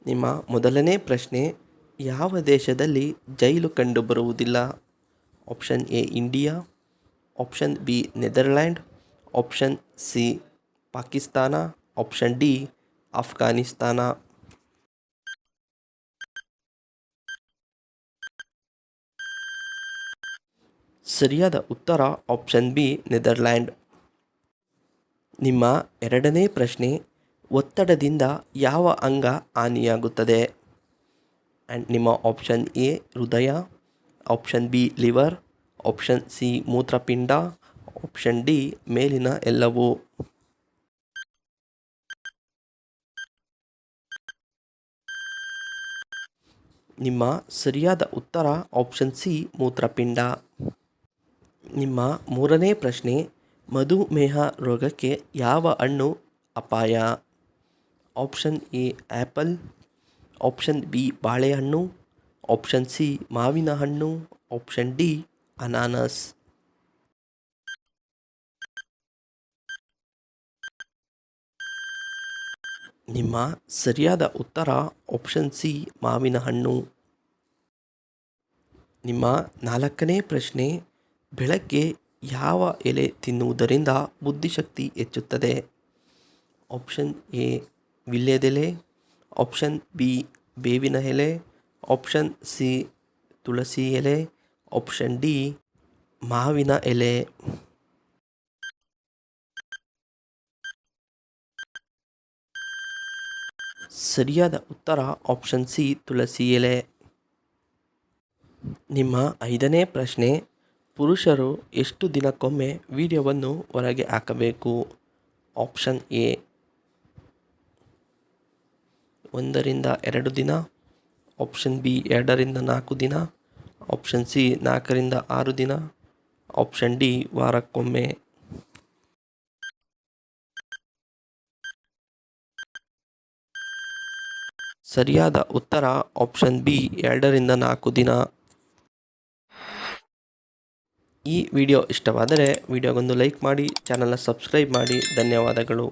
ನಿಮ್ಮ ಮೊದಲನೇ ಪ್ರಶ್ನೆ, ಯಾವ ದೇಶದಲ್ಲಿ ಜೈಲು ಕಂಡುಬರುವುದಿಲ್ಲ? Option A India, option B Netherland, option C Pakistan, option D Afghanistan. ಸರಿಯಾದ ಉತ್ತರ ಆಪ್ಷನ್ ಬಿ ನೆದರ್ಲ್ಯಾಂಡ್. ನಿಮ್ಮ ಎರಡನೇ ಪ್ರಶ್ನೆ, ಒತ್ತಡದಿಂದ ಯಾವ ಅಂಗ ಹಾನಿಯಾಗುತ್ತದೆ? ಆ್ಯಂಡ್ ನಿಮ್ಮ ಆಪ್ಷನ್ ಎ ಹೃದಯ, option B liver, option C ಮೂತ್ರಪಿಂಡ, ಆಪ್ಷನ್ ಡಿ ಮೇಲಿನ ಎಲ್ಲವೂ. ನಿಮ್ಮ ಸರಿಯಾದ ಉತ್ತರ ಆಪ್ಷನ್ ಸಿ ಮೂತ್ರಪಿಂಡ. ನಿಮ್ಮ ಮೂರನೇ ಪ್ರಶ್ನೆ, ಮಧುಮೇಹ ರೋಗಕ್ಕೆ ಯಾವ ಹಣ್ಣು ಅಪಾಯ? Option A apple, option B ಬಾಳೆಹಣ್ಣು, ಆಪ್ಷನ್ ಸಿ ಮಾವಿನ ಹಣ್ಣು, ಆಪ್ಷನ್ ಡಿ ಅನಾನಸ್. ನಿಮ್ಮ ಸರಿಯಾದ ಉತ್ತರ ಆಪ್ಷನ್ ಸಿ ಮಾವಿನ ಹಣ್ಣು. ನಿಮ್ಮ ನಾಲ್ಕನೇ ಪ್ರಶ್ನೆ, ಬೆಳಗ್ಗೆ ಯಾವ ಎಲೆ ತಿನ್ನುವುದರಿಂದ ಬುದ್ಧಿಶಕ್ತಿ ಹೆಚ್ಚುತ್ತದೆ? ಆಪ್ಷನ್ ಎ ವಿಳ್ಯದೆಲೆ, ಆಪ್ಷನ್ ಬಿ ಬೇವಿನ ಎಲೆ, ಆಪ್ಷನ್ ಸಿ ತುಳಸಿ ಎಲೆ, ಆಪ್ಷನ್ ಡಿ ಮಾವಿನ ಎಲೆ. ಸರಿಯಾದ ಉತ್ತರ ಆಪ್ಷನ್ ಸಿ ತುಳಸಿ ಎಲೆ. ನಿಮ್ಮ ಐದನೇ ಪ್ರಶ್ನೆ, ಪುರುಷರು ಎಷ್ಟು ದಿನಕ್ಕೊಮ್ಮೆ ವೀರ್ಯವನ್ನು ಹೊರಗೆ ಹಾಕಬೇಕು? ಆಪ್ಷನ್ ಎ 1-2 ದಿನ, ಆಪ್ಷನ್ ಬಿ 2-4 ದಿನ, ಆಪ್ಷನ್ ಸಿ 4-6 ದಿನ, ಆಪ್ಷನ್ ಡಿ ವಾರಕ್ಕೊಮ್ಮೆ. ಸರಿಯಾದ ಉತ್ತರ ಆಪ್ಷನ್ ಬಿ 2-4 ದಿನ. ಈ ವಿಡಿಯೋ ಇಷ್ಟವಾದರೆ ವಿಡಿಯೋಗೊಂದು ಲೈಕ್ ಮಾಡಿ, ಚಾನಲ್ನ ಸಬ್ಸ್ಕ್ರೈಬ್ ಮಾಡಿ. ಧನ್ಯವಾದಗಳು.